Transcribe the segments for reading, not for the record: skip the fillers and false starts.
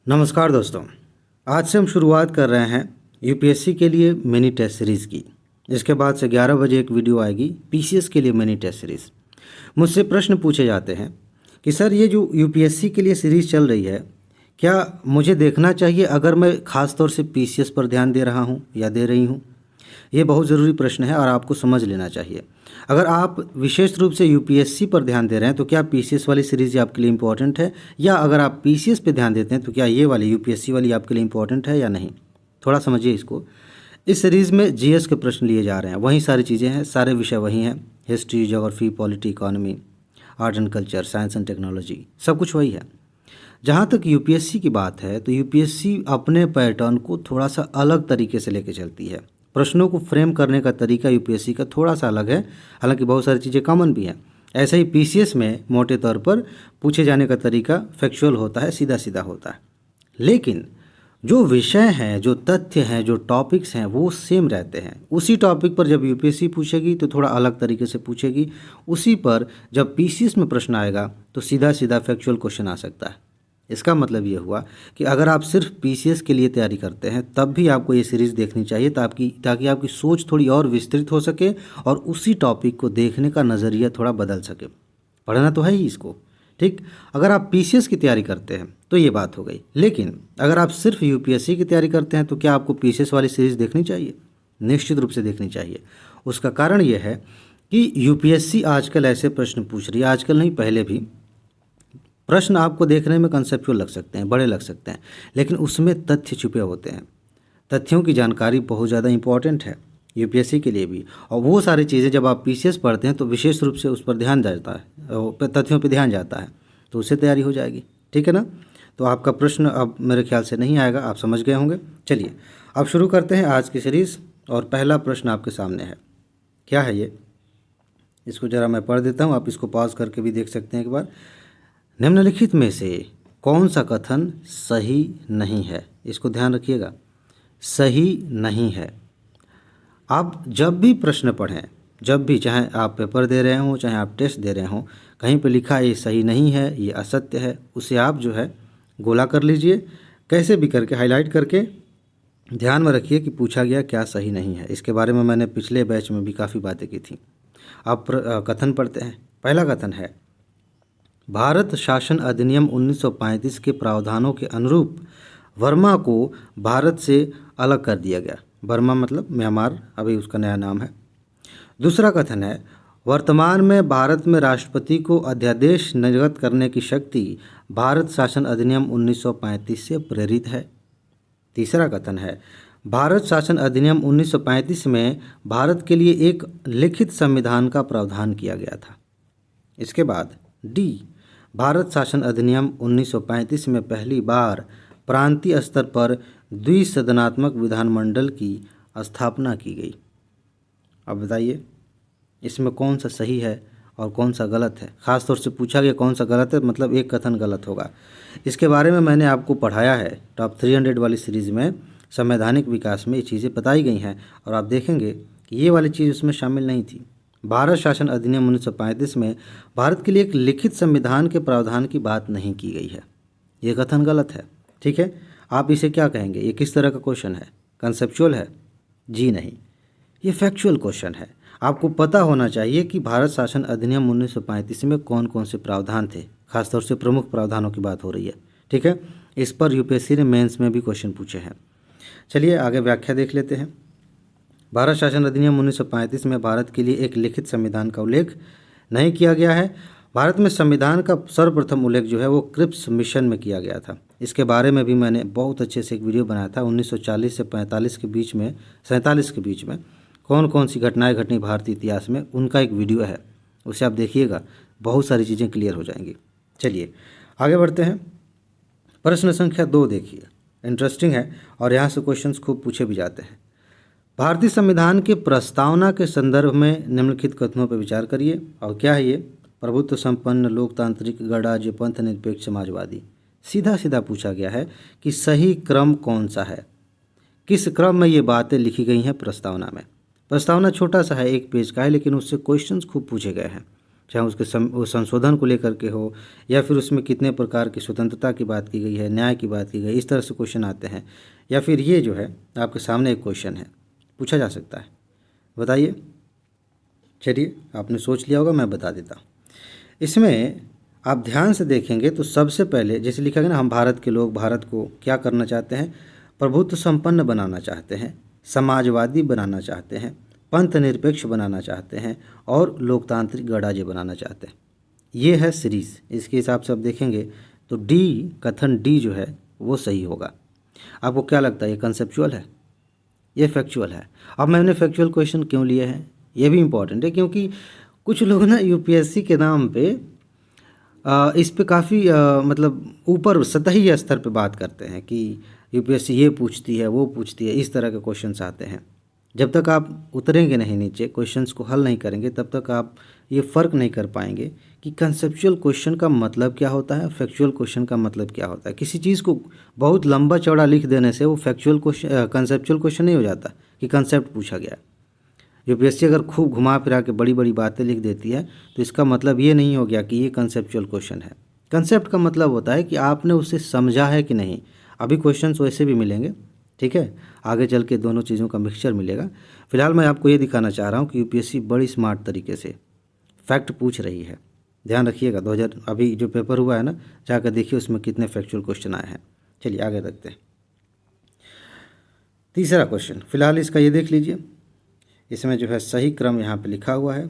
नमस्कार दोस्तों। आज से हम शुरुआत कर रहे हैं यूपीएससी के लिए मिनी टेस्ट सीरीज़ की। इसके बाद से 11 बजे एक वीडियो आएगी पीसीएस के लिए मिनी टेस्ट सीरीज़। मुझसे प्रश्न पूछे जाते हैं कि सर ये जो यूपीएससी के लिए सीरीज़ चल रही है, क्या मुझे देखना चाहिए अगर मैं ख़ास तौर से पीसीएस पर ध्यान दे रहा हूँ या दे रही हूँ? ये बहुत ज़रूरी प्रश्न है और आपको समझ लेना चाहिए। अगर आप विशेष रूप से यूपीएससी पर ध्यान दे रहे हैं तो क्या पीसीएस वाली सीरीज़ आपके लिए इम्पोर्टेंट है, या अगर आप पीसीएस पे ध्यान देते हैं तो क्या ये वाली यूपीएससी वाली आपके लिए इम्पोर्टेंट है या नहीं? थोड़ा समझिए इसको। इस सीरीज़ में जीएस के प्रश्न लिए जा रहे हैं, वही सारी चीज़ें हैं, सारे विषय वही हैं। History, geography, polity, economy, art and culture, science and technology, सब कुछ वही है। जहाँ तक यूपीएससी की बात है तो यूपीएससी अपने पैटर्न को थोड़ा सा अलग तरीके से लेके चलती है। प्रश्नों को फ्रेम करने का तरीका यूपीएससी का थोड़ा सा अलग है, हालांकि बहुत सारी चीज़ें कॉमन भी हैं। ऐसे ही पीसीएस में मोटे तौर पर पूछे जाने का तरीका फैक्चुअल होता है, सीधा सीधा होता है। लेकिन जो विषय हैं, जो तथ्य हैं, जो टॉपिक्स हैं वो सेम रहते हैं। उसी टॉपिक पर जब यूपीएससी पूछेगी तो थोड़ा अलग तरीके से पूछेगी, उसी पर जब पीसीएस में प्रश्न आएगा तो सीधा सीधा फैक्चुअल क्वेश्चन आ सकता है। इसका मतलब ये हुआ कि अगर आप सिर्फ पीसीएस के लिए तैयारी करते हैं तब भी आपको ये सीरीज़ देखनी चाहिए ताकि आपकी सोच थोड़ी और विस्तृत हो सके और उसी टॉपिक को देखने का नज़रिया थोड़ा बदल सके। पढ़ना तो है ही इसको, ठीक। अगर आप पीसीएस की तैयारी करते हैं तो ये बात हो गई, लेकिन अगर आप सिर्फ यूपीएससी की तैयारी करते हैं तो क्या आपको पीसीएस वाली सीरीज़ देखनी चाहिए? निश्चित रूप से देखनी चाहिए। उसका कारण ये है कि यूपीएससी आजकल ऐसे प्रश्न पूछ रही है, आजकल नहीं पहले भी। प्रश्न आपको देखने में कंसेप्चुअल लग सकते हैं, बड़े लग सकते हैं, लेकिन उसमें तथ्य छुपे होते हैं। तथ्यों की जानकारी बहुत ज़्यादा इंपॉर्टेंट है यूपीएससी के लिए भी, और वो सारी चीज़ें जब आप पीसीएस पढ़ते हैं तो विशेष रूप से उस पर ध्यान जाता है, तथ्यों पर ध्यान जाता है, तो उससे तैयारी हो जाएगी। ठीक है ना? तो आपका प्रश्न अब मेरे ख्याल से नहीं आएगा, आप समझ गए होंगे। चलिए अब शुरू करते हैं आज की सीरीज़, और पहला प्रश्न आपके सामने है। क्या है ये? इसको ज़रा मैं पढ़ देता हूँ, आप इसको पॉज करके भी देख सकते हैं एक बार। निम्नलिखित में से कौन सा कथन सही नहीं है? इसको ध्यान रखिएगा, सही नहीं है। आप जब भी प्रश्न पढ़ें, जब भी, चाहे आप पेपर दे रहे हों, चाहे आप टेस्ट दे रहे हों, कहीं पे लिखा है ये सही नहीं है, ये असत्य है, उसे आप जो है गोला कर लीजिए, कैसे भी करके हाईलाइट करके ध्यान में रखिए कि पूछा गया क्या सही नहीं है। इसके बारे में मैंने पिछले बैच में भी काफ़ी बातें की थी। आप कथन पढ़ते हैं। पहला कथन है, भारत शासन अधिनियम 1935 के प्रावधानों के अनुरूप वर्मा को भारत से अलग कर दिया गया। बर्मा मतलब म्यांमार, अभी उसका नया नाम है। दूसरा कथन है, वर्तमान में भारत में राष्ट्रपति को अध्यादेश निर्गत करने की शक्ति भारत शासन अधिनियम 1935 से प्रेरित है। तीसरा कथन है, भारत शासन अधिनियम 1935 में भारत के लिए एक लिखित संविधान का प्रावधान किया गया था। इसके बाद डी, भारत शासन अधिनियम 1935 में पहली बार प्रांतीय स्तर पर द्विसदनात्मक विधानमंडल की स्थापना की गई। अब बताइए इसमें कौन सा सही है और कौन सा गलत है? ख़ास तौर से पूछा गया कौन सा गलत है, मतलब एक कथन गलत होगा। इसके बारे में मैंने आपको पढ़ाया है टॉप 300 वाली सीरीज़ में, संवैधानिक विकास में ये चीज़ें बताई गई हैं, और आप देखेंगे कि ये वाली चीज़ उसमें शामिल नहीं थी। भारत शासन अधिनियम 1935 में भारत के लिए एक लिखित संविधान के प्रावधान की बात नहीं की गई है। ये कथन गलत है। ठीक है, आप इसे क्या कहेंगे? ये किस तरह का क्वेश्चन है? कंसेप्चुअल है? जी नहीं, ये फैक्चुअल क्वेश्चन है। आपको पता होना चाहिए कि भारत शासन अधिनियम 1935 में कौन कौन से प्रावधान थे, खासतौर से प्रमुख प्रावधानों की बात हो रही है। ठीक है, इस पर यूपीएससी ने मेंस में भी क्वेश्चन पूछे हैं। चलिए आगे व्याख्या देख लेते हैं। भारत शासन अधिनियम 1935 में भारत के लिए एक लिखित संविधान का उल्लेख नहीं किया गया है। भारत में संविधान का सर्वप्रथम उल्लेख जो है वो क्रिप्स मिशन में किया गया था। इसके बारे में भी मैंने बहुत अच्छे से एक वीडियो बनाया था। 1940 से 45 के बीच में, 47 के बीच में कौन कौन सी घटनाएं घटनी भारतीय इतिहास में, उनका एक वीडियो है, उसे आप देखिएगा, बहुत सारी चीज़ें क्लियर हो जाएंगी। चलिए आगे बढ़ते हैं। प्रश्न संख्या 2 देखिए, इंटरेस्टिंग है और यहाँ से क्वेश्चंस खूब पूछे भी जाते हैं। भारतीय संविधान के प्रस्तावना के संदर्भ में निम्नलिखित कथनों पर विचार करिए। और क्या है ये? प्रभुत्व संपन्न, लोकतांत्रिक, गणराज्य, पंथ निरपेक्ष, समाजवादी। सीधा सीधा पूछा गया है कि सही क्रम कौन सा है, किस क्रम में ये बातें लिखी गई हैं प्रस्तावना में। प्रस्तावना छोटा सा है, 1 पेज का है, लेकिन उससे क्वेश्चंस खूब पूछे गए हैं। चाहे वो संशोधन को लेकर के हो या फिर उसमें कितने प्रकार की स्वतंत्रता की बात की गई है, न्याय की बात की गई, इस तरह से क्वेश्चन आते हैं। या फिर ये जो है आपके सामने एक क्वेश्चन है, पूछा जा सकता है, बताइए। चलिए, आपने सोच लिया होगा, मैं बता देता हूँ। इसमें आप ध्यान से देखेंगे तो सबसे पहले जैसे लिखा गया ना, हम भारत के लोग भारत को क्या करना चाहते हैं, प्रभुत्व संपन्न बनाना चाहते हैं, समाजवादी बनाना चाहते हैं, पंथ निरपेक्ष बनाना चाहते हैं और लोकतांत्रिक गणराज्य बनाना चाहते हैं। ये है सीरीज। इसके हिसाब से आप देखेंगे तो डी, कथन डी जो है वो सही होगा। आपको क्या लगता है, ये कंसेप्चुअल है, ये फैक्चुअल है? अब मैंने फैक्चुअल क्वेश्चन क्यों लिए हैं, ये भी इम्पॉर्टेंट है, क्योंकि कुछ लोग ना यूपीएससी के नाम पे इस पे काफ़ी मतलब ऊपर सतही स्तर पे बात करते हैं कि यूपीएससी ये पूछती है, वो पूछती है, इस तरह के क्वेश्चंस आते हैं। जब तक आप उतरेंगे नहीं नीचे, क्वेश्चंस को हल नहीं करेंगे, तब तक आप ये फ़र्क नहीं कर पाएंगे कि कंसेप्चुअल क्वेश्चन का मतलब क्या होता है, फैक्चुअल क्वेश्चन का मतलब क्या होता है। किसी चीज़ को बहुत लंबा चौड़ा लिख देने से वो फैक्चुअल क्वेश्चन कंसेप्चुअल क्वेश्चन नहीं हो जाता कि कंसेप्ट पूछा गया है। यूपीएससी अगर खूब घुमा फिरा के बड़ी बड़ी बातें लिख देती है तो इसका मतलब ये नहीं हो गया कि ये कंसेप्चुअल क्वेश्चन है। कंसेप्ट का मतलब होता है कि आपने उसे समझा है कि नहीं। अभी क्वेश्चंस वैसे भी मिलेंगे, ठीक है, आगे चल के दोनों चीज़ों का मिक्सचर मिलेगा। फिलहाल मैं आपको ये दिखाना चाह रहा हूँ कि यूपीएससी बड़ी स्मार्ट तरीके से फैक्ट पूछ रही है। ध्यान रखिएगा, 2000 अभी जो पेपर हुआ है ना, जाकर देखिए उसमें कितने फैक्चुअल क्वेश्चन आए हैं। चलिए आगे देखते हैं। तीसरा क्वेश्चन, फिलहाल इसका ये देख लीजिए, इसमें जो है सही क्रम यहाँ पे लिखा हुआ है,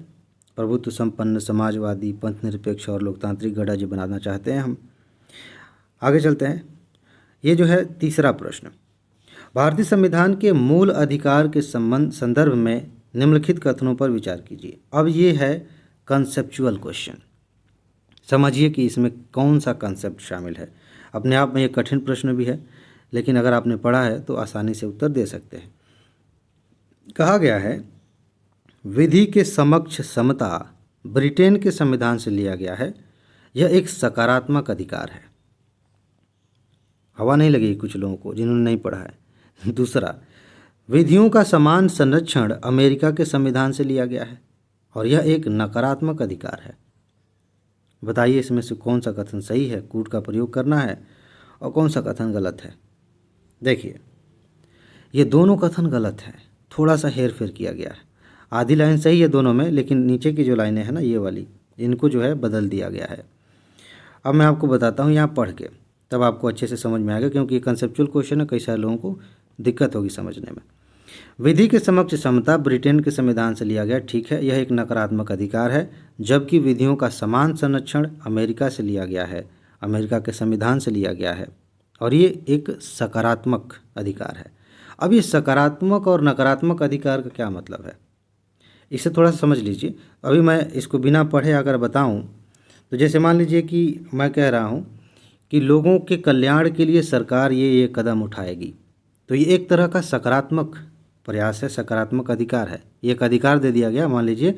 प्रभुत्व संपन्न, समाजवादी, पंथ निरपेक्ष और लोकतांत्रिक गणराज्य बनाना चाहते हैं हम। आगे चलते हैं। ये जो है तीसरा प्रश्न, भारतीय संविधान के मूल अधिकार के संदर्भ में निम्नलिखित कथनों पर विचार कीजिए। अब ये है कंसेप्चुअल क्वेश्चन। समझिए कि इसमें कौन सा कंसेप्ट शामिल है। अपने आप में ये कठिन प्रश्न भी है, लेकिन अगर आपने पढ़ा है तो आसानी से उत्तर दे सकते हैं। कहा गया है, विधि के समक्ष समता ब्रिटेन के संविधान से लिया गया है, यह एक सकारात्मक अधिकार है। हवा नहीं लगेगी कुछ लोगों को जिन्होंने नहीं पढ़ा है। दूसरा, विधियों का समान संरक्षण अमेरिका के संविधान से लिया गया है और यह एक नकारात्मक अधिकार है। बताइए इसमें से कौन सा कथन सही है, कूट का प्रयोग करना है, और कौन सा कथन गलत है। देखिए, ये दोनों कथन गलत है, थोड़ा सा हेर फेर किया गया है। आधी लाइन सही है दोनों में, लेकिन नीचे की जो लाइनें हैं ना, ये वाली, इनको जो है बदल दिया गया है। अब मैं आपको बताता हूँ यहाँ पढ़ के, तब आपको अच्छे से समझ में आएगा, क्योंकि ये कंसेप्चुअल क्वेश्चन है, कई सारे लोगों को दिक्कत होगी समझने में। विधि के समक्ष समता ब्रिटेन के संविधान से लिया गया, ठीक है, यह एक नकारात्मक अधिकार है, जबकि विधियों का समान संरक्षण अमेरिका से लिया गया है, अमेरिका के संविधान से लिया गया है, और ये एक सकारात्मक अधिकार है। अब ये सकारात्मक और नकारात्मक अधिकार का क्या मतलब है, इसे थोड़ा सा समझ लीजिए। अभी मैं इसको बिना पढ़े अगर बताऊं तो जैसे मान लीजिए कि मैं कह रहा हूं कि लोगों के कल्याण के लिए सरकार ये कदम उठाएगी, तो ये एक तरह का सकारात्मक प्रयास है, सकारात्मक अधिकार है। ये एक अधिकार दे दिया गया। मान लीजिए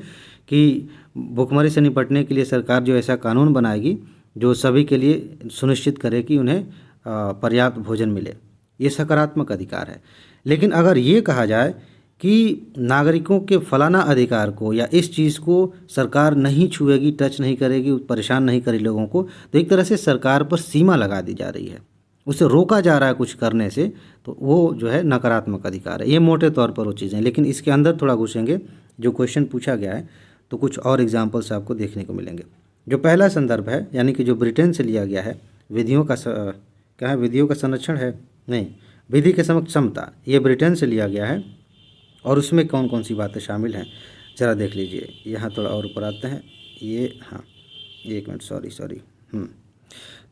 कि भुखमरी से निपटने के लिए सरकार जो ऐसा कानून बनाएगी जो सभी के लिए सुनिश्चित करे कि उन्हें पर्याप्त भोजन मिले, ये सकारात्मक अधिकार है। लेकिन अगर ये कहा जाए कि नागरिकों के फलाना अधिकार को या इस चीज़ को सरकार नहीं छुएगी, टच नहीं करेगी, परेशान नहीं करेगी लोगों को, तो एक तरह से सरकार पर सीमा लगा दी जा रही है, उसे रोका जा रहा है कुछ करने से, तो वो जो है नकारात्मक अधिकार है। ये मोटे तौर पर वो चीज़ें, लेकिन इसके अंदर थोड़ा घुसेंगे, जो क्वेश्चन पूछा गया है तो कुछ और एग्जाम्पल्स आपको देखने को मिलेंगे। जो पहला संदर्भ है, यानी कि जो ब्रिटेन से लिया गया है, विधियों का क्या है, विधियों का संरक्षण है, नहीं, विधि के समक्ष समता, ये ब्रिटेन से लिया गया है। और उसमें कौन कौन सी बातें शामिल हैं ज़रा देख लीजिए। यहाँ थोड़ा और ऊपर आते हैं, ये हाँ, एक मिनट, सॉरी।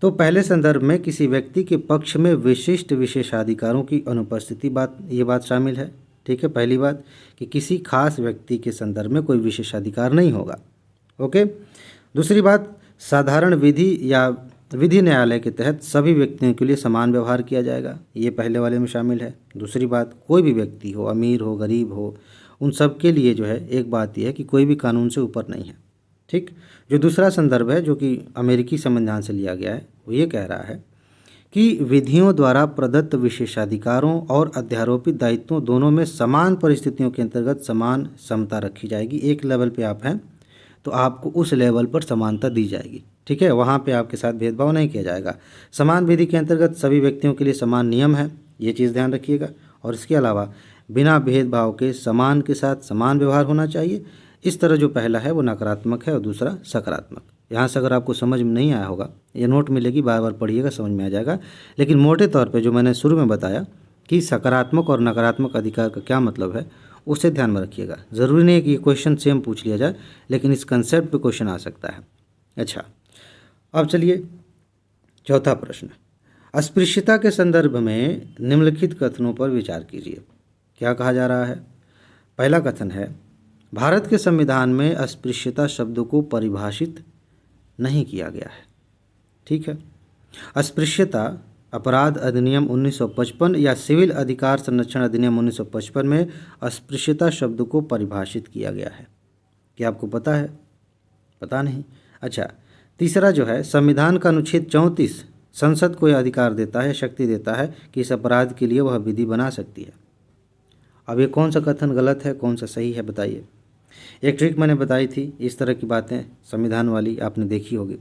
तो पहले संदर्भ में किसी व्यक्ति के पक्ष में विशिष्ट विशेषाधिकारों की अनुपस्थिति, ये बात शामिल है, ठीक है। पहली बात कि किसी खास व्यक्ति के संदर्भ में कोई विशेषाधिकार नहीं होगा, ओके। दूसरी बात, साधारण विधि या विधि न्यायालय के तहत सभी व्यक्तियों के लिए समान व्यवहार किया जाएगा, ये पहले वाले में शामिल है। दूसरी बात, कोई भी व्यक्ति हो, अमीर हो, गरीब हो, उन सब के लिए जो है एक बात यह है कि कोई भी कानून से ऊपर नहीं है, ठीक। जो दूसरा संदर्भ है, जो कि अमेरिकी संविधान से लिया गया है, वो ये कह रहा है कि विधियों द्वारा प्रदत्त विशेषाधिकारों और अध्यारोपित दायित्वों दोनों में समान परिस्थितियों के अंतर्गत समान समता रखी जाएगी। एक लेवल पे आप हैं तो आपको उस लेवल पर समानता दी जाएगी। ठीक है, वहाँ पे आपके साथ भेदभाव नहीं किया जाएगा। समान विधि के अंतर्गत सभी व्यक्तियों के लिए समान नियम है, ये चीज़ ध्यान रखिएगा। और इसके अलावा बिना भेदभाव के समान के साथ समान व्यवहार होना चाहिए। इस तरह जो पहला है वो नकारात्मक है और दूसरा सकारात्मक। यहाँ से अगर आपको समझ में नहीं आया होगा, ये नोट मिलेगी, बार बार पढ़िएगा, समझ में आ जाएगा। लेकिन मोटे तौर पे जो मैंने शुरू में बताया कि सकारात्मक और नकारात्मक अधिकार का क्या मतलब है, उसे ध्यान में रखिएगा। ज़रूरी नहीं है कि ये क्वेश्चन सेम पूछ लिया जाए, लेकिन इस कंसेप्ट पे क्वेश्चन आ सकता है। अच्छा, अब चलिए चौथा प्रश्न। अस्पृश्यता के संदर्भ में निम्नलिखित कथनों पर विचार कीजिए। क्या कहा जा रहा है? पहला कथन है, भारत के संविधान में अस्पृश्यता शब्द को परिभाषित नहीं किया गया है। ठीक है, अस्पृश्यता अपराध अधिनियम 1955 या सिविल अधिकार संरक्षण अधिनियम 1955 में अस्पृश्यता शब्द को परिभाषित किया गया है। क्या आपको पता है? पता नहीं। अच्छा, तीसरा जो है, संविधान का अनुच्छेद 34 संसद को यह अधिकार देता है, शक्ति देता है कि इस अपराध के लिए वह विधि बना सकती है। अब ये कौन सा कथन गलत है, कौन सा सही है, बताइए। एक ट्रिक मैंने बताई थी, इस तरह की बातें संविधान वाली आपने देखी होगी।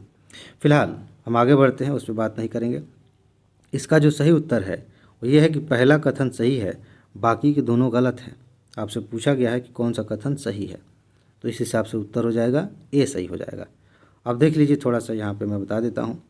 फिलहाल हम आगे बढ़ते हैं, उस पर बात नहीं करेंगे। इसका जो सही उत्तर है वो ये है कि पहला कथन सही है, बाकी के दोनों गलत हैं। आपसे पूछा गया है कि कौन सा कथन सही है, तो इस हिसाब से उत्तर हो जाएगा ए सही हो जाएगा। अब देख लीजिए, थोड़ा सा यहाँ पे मैं बता देता हूँ।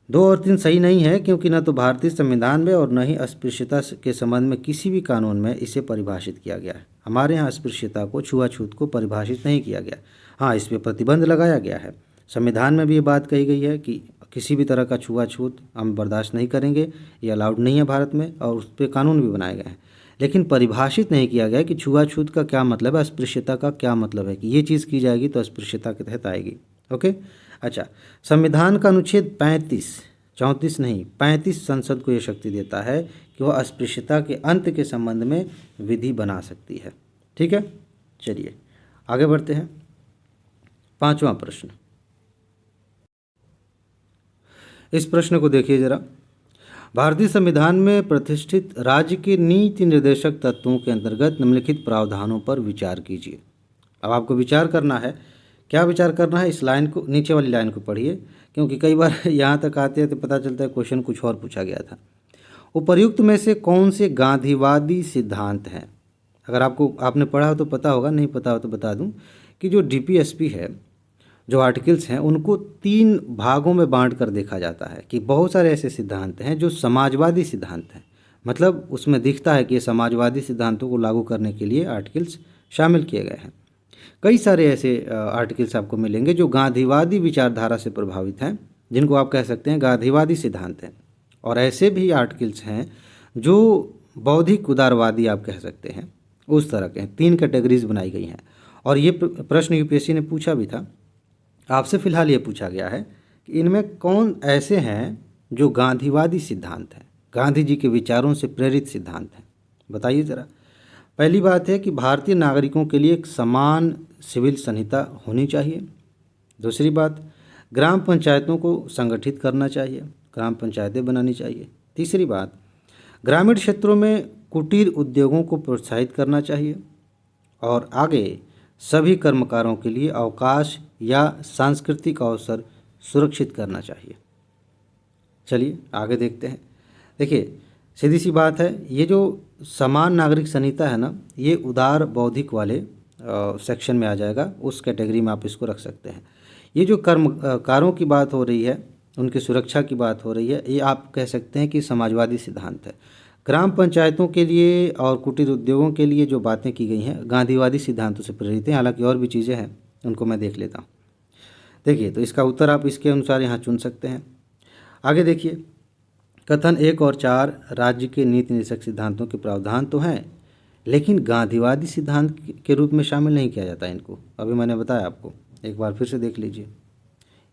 2 और 3 सही नहीं है, क्योंकि न तो भारतीय संविधान में और न ही अस्पृश्यता के संबंध में किसी भी कानून में इसे परिभाषित किया गया है। हमारे यहाँ अस्पृश्यता को, छुआछूत को परिभाषित नहीं किया गया। हाँ, इस पर प्रतिबंध लगाया गया है। संविधान में भी ये बात कही गई है कि किसी भी तरह का छुआछूत हम बर्दाश्त नहीं करेंगे, ये अलाउड नहीं है भारत में, और उस पर कानून भी बनाए गए हैं। लेकिन परिभाषित नहीं किया गया कि छुआछूत का क्या मतलब है, अस्पृश्यता का क्या मतलब है, कि ये चीज़ की जाएगी तो अस्पृश्यता के तहत आएगी। ओके। अच्छा, संविधान का अनुच्छेद 34 नहीं 35 संसद को यह शक्ति देता है कि वह अस्पृश्यता के अंत के संबंध में विधि बना सकती है। ठीक है, चलिए आगे बढ़ते हैं। 5वां प्रश्न, इस प्रश्न को देखिए जरा। भारतीय संविधान में प्रतिष्ठित राज्य के नीति निर्देशक तत्वों के अंतर्गत निम्नलिखित प्रावधानों पर विचार कीजिए। अब आपको विचार करना है। क्या विचार करना है? इस लाइन को, नीचे वाली लाइन को पढ़िए, क्योंकि कई बार यहाँ तक आते हैं तो पता चलता है क्वेश्चन कुछ और पूछा गया था। उपर्युक्त में से कौन से गांधीवादी सिद्धांत हैं? अगर आपने पढ़ा हो तो पता होगा, नहीं पता हो तो बता दूं कि जो डीपीएसपी है, जो आर्टिकल्स हैं, उनको 3 भागों में बांट कर देखा जाता है कि बहुत सारे ऐसे सिद्धांत हैं जो समाजवादी सिद्धांत हैं। मतलब उसमें दिखता है कि ये समाजवादी सिद्धांतों को लागू करने के लिए आर्टिकल्स शामिल किए गए हैं। कई सारे ऐसे आर्टिकल्स आपको मिलेंगे जो गांधीवादी विचारधारा से प्रभावित हैं, जिनको आप कह सकते हैं गांधीवादी सिद्धांत हैं। और ऐसे भी आर्टिकल्स हैं जो बौद्धिक उदारवादी आप कह सकते हैं, उस तरह के हैं। 3 कैटेगरीज बनाई गई हैं। और ये प्रश्न यूपीएससी ने पूछा भी था। आपसे फ़िलहाल ये पूछा गया है कि इनमें कौन ऐसे हैं जो गांधीवादी सिद्धांत हैं, गांधी जी के विचारों से प्रेरित सिद्धांत हैं, बताइए ज़रा। पहली बात है कि भारतीय नागरिकों के लिए एक समान सिविल संहिता होनी चाहिए। दूसरी बात, ग्राम पंचायतों को संगठित करना चाहिए, ग्राम पंचायतें बनानी चाहिए। तीसरी बात, ग्रामीण क्षेत्रों में कुटीर उद्योगों को प्रोत्साहित करना चाहिए। और आगे, सभी कर्मकारों के लिए अवकाश या सांस्कृतिक अवसर सुरक्षित करना चाहिए। चलिए आगे देखते हैं। देखिए, सीधी सी बात है, ये जो समान नागरिक संहिता है ना, ये उदार बौद्धिक वाले सेक्शन में आ जाएगा, उस कैटेगरी में आप इसको रख सकते हैं। ये जो कर्मकारों की बात हो रही है, उनकी सुरक्षा की बात हो रही है, ये आप कह सकते हैं कि समाजवादी सिद्धांत है। ग्राम पंचायतों के लिए और कुटीर उद्योगों के लिए जो बातें की गई हैं, गांधीवादी सिद्धांतों से प्रेरित हैं। हालांकि और भी चीज़ें हैं, उनको मैं देख लेता हूँ। देखिए, तो इसका उत्तर आप इसके अनुसार यहाँ चुन सकते हैं। आगे देखिए, कथन 1 और 4 राज्य के नीति निर्देशक सिद्धांतों के प्रावधान तो हैं, लेकिन गांधीवादी सिद्धांत के रूप में शामिल नहीं किया जाता इनको। अभी मैंने बताया आपको, एक बार फिर से देख लीजिए।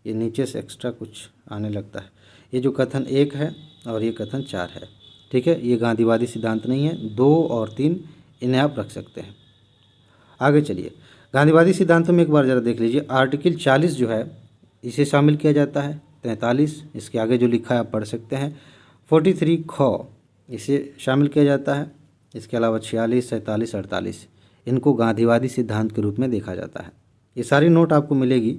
ये नीचे से एक्स्ट्रा कुछ आने लगता है। ये जो कथन 1 है और ये कथन 4 है, ठीक है, ये गांधीवादी सिद्धांत नहीं है। 2 और 3 इन्हें आप रख सकते हैं। आगे चलिए, गांधीवादी सिद्धांतों में एक बार ज़रा देख लीजिए। आर्टिकल 40 जो है, इसे शामिल किया जाता है। 43, इसके आगे जो लिखा है आप पढ़ सकते हैं। 43 ख, इसे शामिल किया जाता है। इसके अलावा 46, 47, 48 इनको गांधीवादी सिद्धांत के रूप में देखा जाता है। ये सारी नोट आपको मिलेगी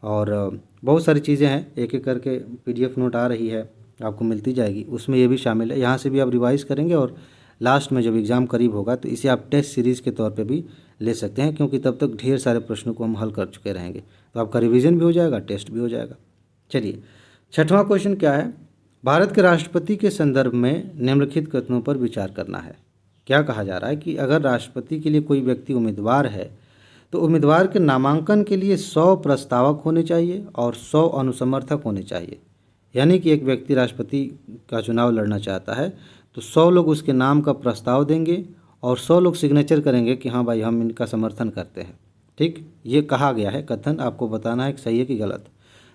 और बहुत सारी चीज़ें हैं, एक एक करके PDF नोट आ रही है, आपको मिलती जाएगी, उसमें ये भी शामिल है। यहाँ से भी आप रिवाइज करेंगे और लास्ट में जब एग्ज़ाम करीब होगा तो इसे आप टेस्ट सीरीज़ के तौर पे भी ले सकते हैं, क्योंकि तब तक ढेर सारे प्रश्नों को हम हल कर चुके रहेंगे, तो आपका रिवीजन भी हो जाएगा, टेस्ट भी हो जाएगा। चलिए, छठवां क्वेश्चन क्या है? भारत के राष्ट्रपति के संदर्भ में निम्नलिखित कथनों पर विचार करना है। क्या कहा जा रहा है कि अगर राष्ट्रपति के लिए कोई व्यक्ति उम्मीदवार है तो उम्मीदवार के नामांकन के लिए 100 प्रस्तावक होने चाहिए और 100 अनुसमर्थक होने चाहिए। यानी कि एक व्यक्ति राष्ट्रपति का चुनाव लड़ना चाहता है तो 100 लोग उसके नाम का प्रस्ताव देंगे और 100 लोग सिग्नेचर करेंगे कि हाँ भाई हम इनका समर्थन करते हैं। ठीक, ये कहा गया है कथन, आपको बताना है कि सही है कि गलत।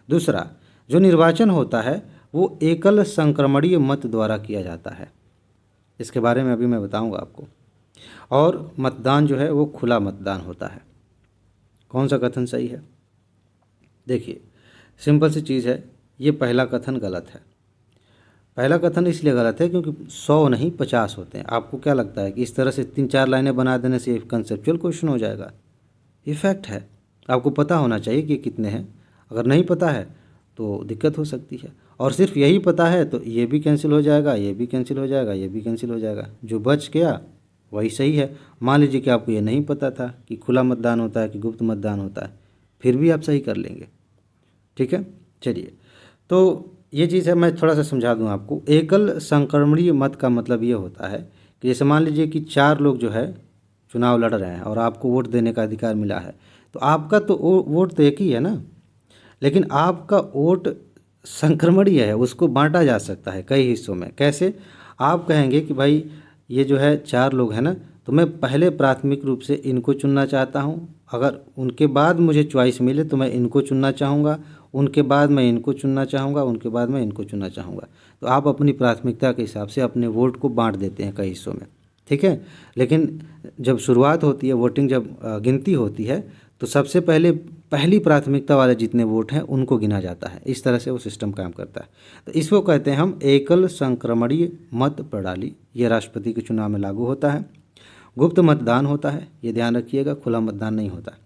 दूसरा, जो निर्वाचन होता है वो एकल संक्रमणीय मत द्वारा किया जाता है, इसके बारे में अभी मैं बताऊंगा आपको। और मतदान जो है वो खुला मतदान होता है। कौन सा कथन सही है? देखिए, सिंपल सी चीज़ है, ये पहला कथन गलत है। पहला कथन इसलिए गलत है क्योंकि 100 नहीं 50 होते हैं। आपको क्या लगता है कि इस तरह से 3-4 लाइनें बना देने से कंसेप्चुअल क्वेश्चन हो जाएगा? ये फैक्ट है, आपको पता होना चाहिए कि कितने हैं। अगर नहीं पता है तो दिक्कत हो सकती है, और सिर्फ यही पता है तो ये भी कैंसिल हो जाएगा, ये भी कैंसिल हो जाएगा, ये भी कैंसिल हो जाएगा, जो बच गया वही सही है। मान लीजिए कि आपको ये नहीं पता था कि खुला मतदान होता है कि गुप्त मतदान होता है, फिर भी आप सही कर लेंगे। ठीक है, चलिए, तो ये चीज़ है, मैं थोड़ा सा समझा दूं आपको। एकल संक्रमणीय मत का मतलब ये होता है कि जैसे मान लीजिए कि 4 लोग जो है चुनाव लड़ रहे हैं और आपको वोट देने का अधिकार मिला है, तो आपका तो वोट तो एक ही है ना, लेकिन आपका वोट संक्रमणीय है, उसको बांटा जा सकता है कई हिस्सों में। कैसे? आप कहेंगे कि भाई ये जो है 4 लोग हैं ना, तो मैं पहले प्राथमिक रूप से इनको चुनना चाहता हूँ, अगर उनके बाद मुझे चॉइस मिले तो मैं इनको चुनना चाहूँगा, उनके बाद मैं इनको चुनना चाहूँगा, उनके बाद मैं इनको चुनना चाहूँगा। तो आप अपनी प्राथमिकता के हिसाब से अपने वोट को बांट देते हैं कई हिस्सों में। ठीक है, लेकिन जब शुरुआत होती है, वोटिंग जब गिनती होती है, तो सबसे पहले पहली प्राथमिकता वाले जितने वोट हैं उनको गिना जाता है। इस तरह से वो सिस्टम काम करता है। तो इसको कहते हैं हम एकल संक्रमणीय मत प्रणाली। ये राष्ट्रपति के चुनाव में लागू होता है। गुप्त मतदान होता है, ये ध्यान रखिएगा, खुला मतदान नहीं होता।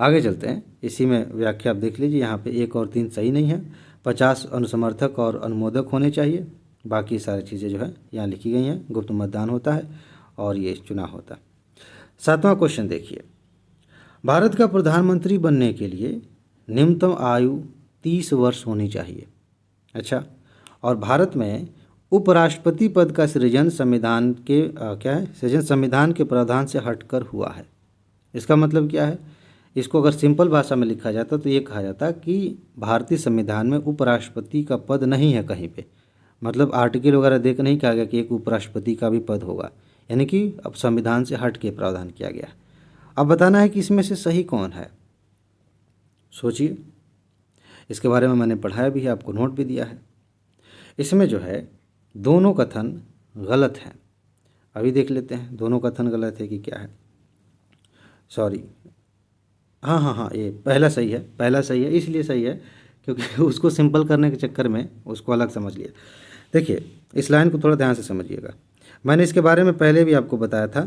आगे चलते हैं, इसी में व्याख्या आप देख लीजिए, यहाँ पे 1 और 3 सही नहीं है। 50 अनुसमर्थक और अनुमोदक होने चाहिए, बाकी सारी चीज़ें जो है यहाँ लिखी गई हैं। गुप्त मतदान होता है और ये चुनाव होता है। 7वां क्वेश्चन देखिए, भारत का प्रधानमंत्री बनने के लिए न्यूनतम आयु 30 वर्ष होनी चाहिए। अच्छा, और भारत में उपराष्ट्रपति पद का सृजन संविधान के क्या है, सृजन संविधान के प्रावधान से हटकर हुआ है। इसका मतलब क्या है? इसको अगर सिंपल भाषा में लिखा जाता तो ये कहा जाता कि भारतीय संविधान में उपराष्ट्रपति का पद नहीं है कहीं पे। मतलब आर्टिकल वगैरह देख नहीं कहा गया कि एक उपराष्ट्रपति का भी पद होगा, यानी कि अब संविधान से हट के प्रावधान किया गया। अब बताना है कि इसमें से सही कौन है। सोचिए, इसके बारे में मैंने पढ़ाया भी है, आपको नोट भी दिया है। इसमें जो है दोनों कथन गलत हैं। अभी देख लेते हैं दोनों कथन गलत है कि क्या है। सॉरी, हाँ, ये पहला सही है। पहला सही है, इसलिए सही है क्योंकि उसको सिंपल करने के चक्कर में उसको अलग समझ लिया। देखिए, इस लाइन को थोड़ा ध्यान से समझिएगा। मैंने इसके बारे में पहले भी आपको बताया था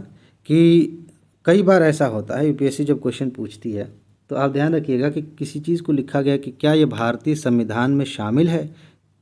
कि कई बार ऐसा होता है, यूपीएससी जब क्वेश्चन पूछती है तो आप ध्यान रखिएगा कि किसी चीज़ को लिखा गया कि क्या ये भारतीय संविधान में शामिल है।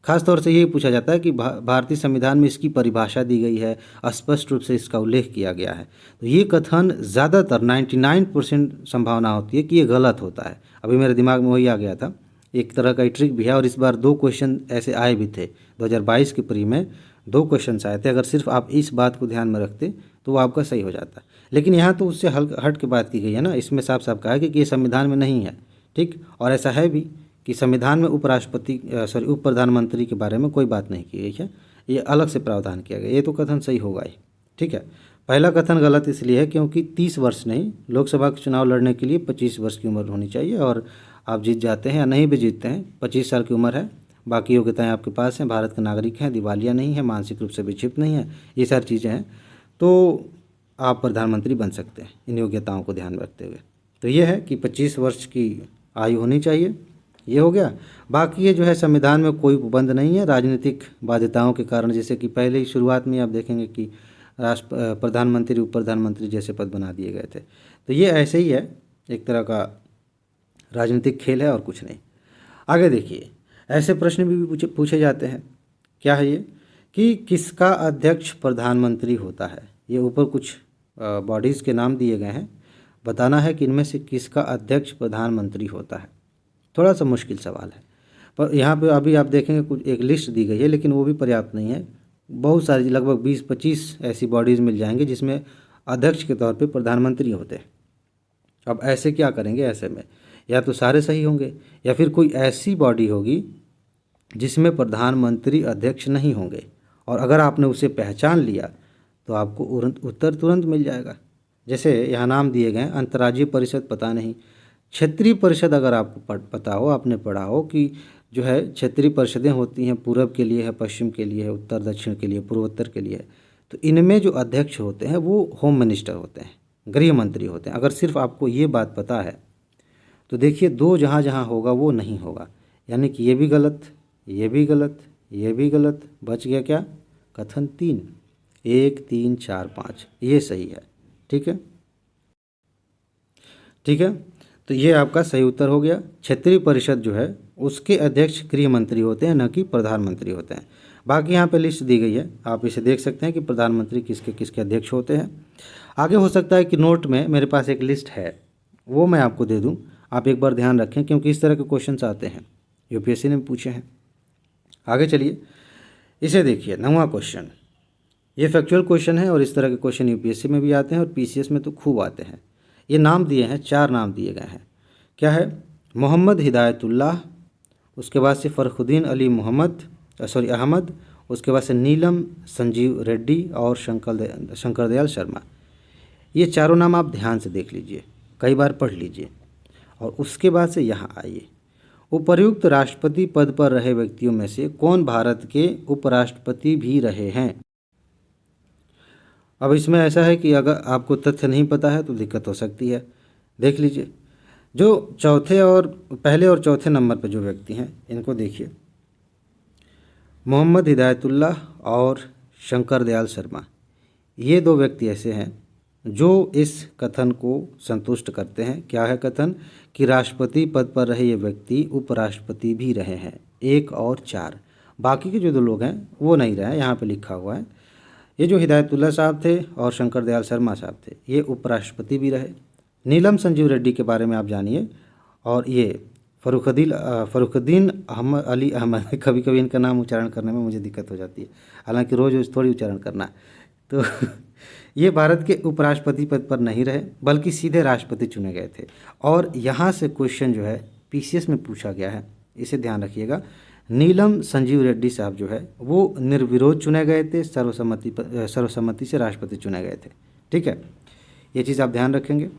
खास तौर से ये पूछा जाता है कि भारतीय संविधान में इसकी परिभाषा दी गई है, स्पष्ट रूप से इसका उल्लेख किया गया है। तो ये कथन ज़्यादातर 99% संभावना होती है कि ये गलत होता है। अभी मेरे दिमाग में वही आ गया था, एक तरह का ट्रिक भी है। और इस बार 2 क्वेश्चन ऐसे आए भी थे, 2022 के प्री में 2 क्वेश्चन आए थे। अगर सिर्फ आप इस बात को ध्यान में रखते तो वो आपका सही हो जाता। लेकिन यहाँ तो उससे हट के बात की गई है ना, इसमें साफ साफ कहा है कि ये संविधान में नहीं है। ठीक, और ऐसा है भी कि संविधान में उप प्रधानमंत्री के बारे में कोई बात नहीं की गई है, ये अलग से प्रावधान किया गया। ये तो कथन सही होगा ही। ठीक है, पहला कथन गलत इसलिए है क्योंकि 30 वर्ष नहीं, लोकसभा के चुनाव लड़ने के लिए 25 वर्ष की उम्र होनी चाहिए। और आप जीत जाते हैं या नहीं भी जीतते हैं, 25 साल की उम्र है, बाकी योग्यताएं आपके पास हैं, भारत के नागरिक हैं, दिवालिया नहीं है, मानसिक रूप से विक्षिप्त नहीं है, ये सारी चीज़ें हैं, तो आप प्रधानमंत्री बन सकते हैं इन योग्यताओं को ध्यान में रखते हुए। तो ये है कि 25 वर्ष की आयु होनी चाहिए, ये हो गया। बाकी ये जो है संविधान में कोई उपबंध नहीं है राजनीतिक बाध्यताओं के कारण, जैसे कि पहले ही शुरुआत में आप देखेंगे कि प्रधानमंत्री उप प्रधानमंत्री जैसे पद बना दिए गए थे। तो ये ऐसे ही है, एक तरह का राजनीतिक खेल है और कुछ नहीं। आगे देखिए, ऐसे प्रश्न भी पूछे जाते हैं। क्या है ये कि किसका अध्यक्ष प्रधानमंत्री होता है। ये ऊपर कुछ बॉडीज़ के नाम दिए गए हैं, बताना है कि इनमें से किसका अध्यक्ष प्रधानमंत्री होता है। थोड़ा सा मुश्किल सवाल है, पर यहाँ पे अभी आप देखेंगे कुछ एक लिस्ट दी गई है, लेकिन वो भी पर्याप्त नहीं है। बहुत सारी लगभग 20-25 ऐसी बॉडीज़ मिल जाएंगी जिसमें अध्यक्ष के तौर पे प्रधानमंत्री होते हैं। अब ऐसे क्या करेंगे, ऐसे में या तो सारे सही होंगे या फिर कोई ऐसी बॉडी होगी जिसमें प्रधानमंत्री अध्यक्ष नहीं होंगे, और अगर आपने उसे पहचान लिया तो आपको उत्तर तुरंत मिल जाएगा। जैसे यहाँ नाम दिए गए अंतर्राज्यीय परिषद पता नहीं, क्षेत्रीय परिषद अगर आपको पता हो, आपने पढ़ा हो कि जो है क्षेत्रीय परिषदें होती हैं, पूरब के लिए है, पश्चिम के लिए है, उत्तर दक्षिण के लिए, पूर्वोत्तर के लिए है, तो इनमें जो अध्यक्ष होते हैं वो होम मिनिस्टर होते हैं, गृह मंत्री होते हैं। अगर सिर्फ आपको ये बात पता है तो देखिए दो जहाँ जहाँ होगा वो नहीं होगा, यानी कि ये भी गलत, ये भी गलत, ये भी गलत, बच गया क्या, कथन 3, 1 3 4 5, ये सही है। ठीक है, ठीक है, तो ये आपका सही उत्तर हो गया। क्षेत्रीय परिषद जो है उसके अध्यक्ष गृह मंत्री होते हैं, न कि प्रधानमंत्री होते हैं। बाकी यहाँ पे लिस्ट दी गई है, आप इसे देख सकते हैं कि प्रधानमंत्री किसके किसके अध्यक्ष होते हैं। आगे हो सकता है कि नोट में मेरे पास एक लिस्ट है, वो मैं आपको दे दूँ, आप एक बार ध्यान रखें, क्योंकि इस तरह के क्वेश्चंस आते हैं, यूपीएससी ने पूछे हैं। आगे चलिए, इसे देखिए 9वां क्वेश्चन। ये फैक्चुअल क्वेश्चन है और इस तरह के क्वेश्चन यूपीएससी में भी आते हैं और पीसीएस में तो खूब आते हैं। ये नाम दिए हैं, 4 नाम दिए गए हैं। क्या है, मोहम्मद हिदायतुल्लाह, उसके बाद से फ़रखुद्दीन अली अहमद, उसके बाद से नीलम संजीव रेड्डी और शंकर दयाल शर्मा। ये चारों नाम आप ध्यान से देख लीजिए, कई बार पढ़ लीजिए, और उसके बाद से यहाँ आइए। उपर्युक्त राष्ट्रपति पद पर रहे व्यक्तियों में से कौन भारत के उपराष्ट्रपति भी रहे हैं। अब इसमें ऐसा है कि अगर आपको तथ्य नहीं पता है तो दिक्कत हो सकती है। देख लीजिए, जो पहले और चौथे नंबर पर जो व्यक्ति हैं इनको देखिए, मोहम्मद हिदायतुल्लाह और शंकर दयाल शर्मा। ये 2 व्यक्ति ऐसे हैं जो इस कथन को संतुष्ट करते हैं। क्या है कथन, कि राष्ट्रपति पद पर रहे ये व्यक्ति उपराष्ट्रपति भी रहे हैं, 1 और 4। बाकी के जो 2 लोग हैं वो नहीं रहे, यहाँ पे लिखा हुआ है। ये जो हिदायतुल्लाह साहब थे और शंकर दयाल शर्मा साहब थे, ये उपराष्ट्रपति भी रहे। नीलम संजीव रेड्डी के बारे में आप जानिए, और ये फ़रुखुद्दीन अली अहमद, कभी कभी इनका नाम उच्चारण करने में मुझे दिक्कत हो जाती है, हालांकि रोज़ थोड़ी उच्चारण करना तो ये भारत के उपराष्ट्रपति पद पर नहीं रहे, बल्कि सीधे राष्ट्रपति चुने गए थे। और यहाँ से क्वेश्चन जो है पीसीएस में पूछा गया है, इसे ध्यान रखिएगा। नीलम संजीव रेड्डी साहब जो है वो निर्विरोध चुने गए थे, सर्वसम्मति से राष्ट्रपति चुने गए थे। ठीक है, ये चीज़ आप ध्यान रखेंगे।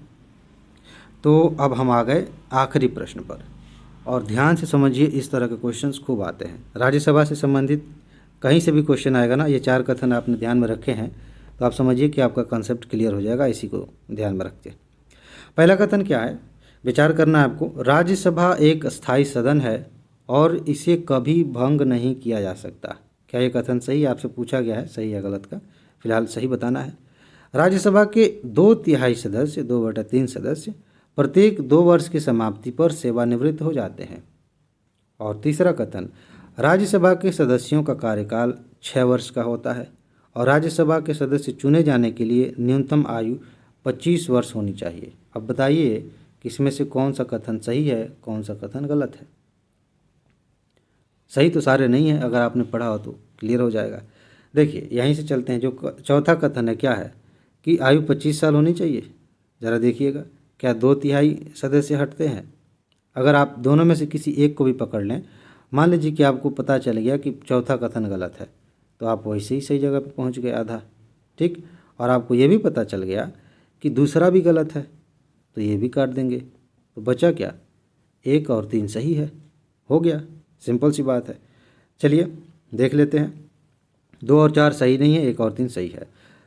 तो अब हम आ गए आखिरी प्रश्न पर, और ध्यान से समझिए, इस तरह के क्वेश्चंस खूब आते हैं। राज्यसभा से संबंधित कहीं से भी क्वेश्चन आएगा ना, ये 4 कथन आपने ध्यान में रखे हैं तो आप समझिए कि आपका कंसेप्ट क्लियर हो जाएगा, इसी को ध्यान में रखते। पहला कथन क्या है, विचार करना है आपको। राज्यसभा एक स्थायी सदन है और इसे कभी भंग नहीं किया जा सकता। क्या ये कथन सही, आपसे पूछा गया है, सही है गलत का फिलहाल सही बताना है। राज्यसभा के 2/3 सदस्य, 2/3 सदस्य प्रत्येक 2 वर्ष की समाप्ति पर सेवानिवृत्त हो जाते हैं। और तीसरा कथन, राज्यसभा के सदस्यों का कार्यकाल 6 वर्ष का होता है और राज्यसभा के सदस्य चुने जाने के लिए न्यूनतम आयु 25 वर्ष होनी चाहिए। अब बताइए कि इसमें से कौन सा कथन सही है, कौन सा कथन गलत है। सही तो सारे नहीं है, अगर आपने पढ़ा हो तो क्लियर हो जाएगा। देखिए यहीं से चलते हैं, जो चौथा कथन है क्या है कि आयु 25 साल होनी चाहिए। ज़रा देखिएगा, क्या 2/3 सदस्य हटते हैं। अगर आप दोनों में से किसी एक को भी पकड़ लें, मान लीजिए कि आपको पता चल गया कि चौथा कथन गलत है, तो आप वैसे ही सही जगह पर पहुंच गए आधा। ठीक, और आपको ये भी पता चल गया कि दूसरा भी गलत है, तो ये भी काट देंगे, तो बचा क्या, 1 और 3 सही है, हो गया, सिंपल सी बात है। चलिए देख लेते हैं, 2 और 4 सही नहीं है, 1 और 3 सही है।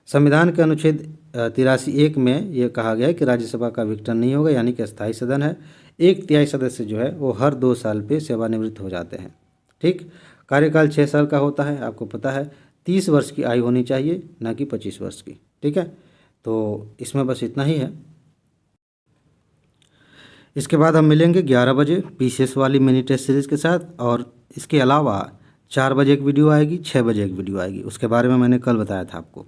संविधान के अनुच्छेद 83(1) में यह कहा गया है कि राज्यसभा का विघटन नहीं होगा, यानी कि अस्थायी सदन है। 1/3 सदस्य जो है वो हर 2 साल पे सेवानिवृत्त हो जाते हैं। ठीक, कार्यकाल 6 साल का होता है, आपको पता है। 30 वर्ष की आयु होनी चाहिए, ना कि 25 वर्ष की। ठीक है, तो इसमें बस इतना ही है। इसके बाद हम मिलेंगे 11 बजे PCS वाली मिनी टेस्ट सीरीज़ के साथ, और इसके अलावा 4 बजे एक वीडियो आएगी, 6 बजे एक वीडियो आएगी, उसके बारे में मैंने कल बताया था आपको।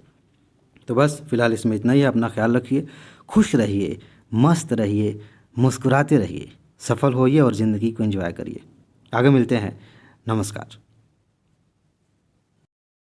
तो बस फिलहाल इसमें इतना ही है। अपना ख्याल रखिए, खुश रहिए, मस्त रहिए, मुस्कुराते रहिए, सफल होइए और ज़िंदगी को एंजॉय करिए। आगे मिलते हैं। नमस्कार।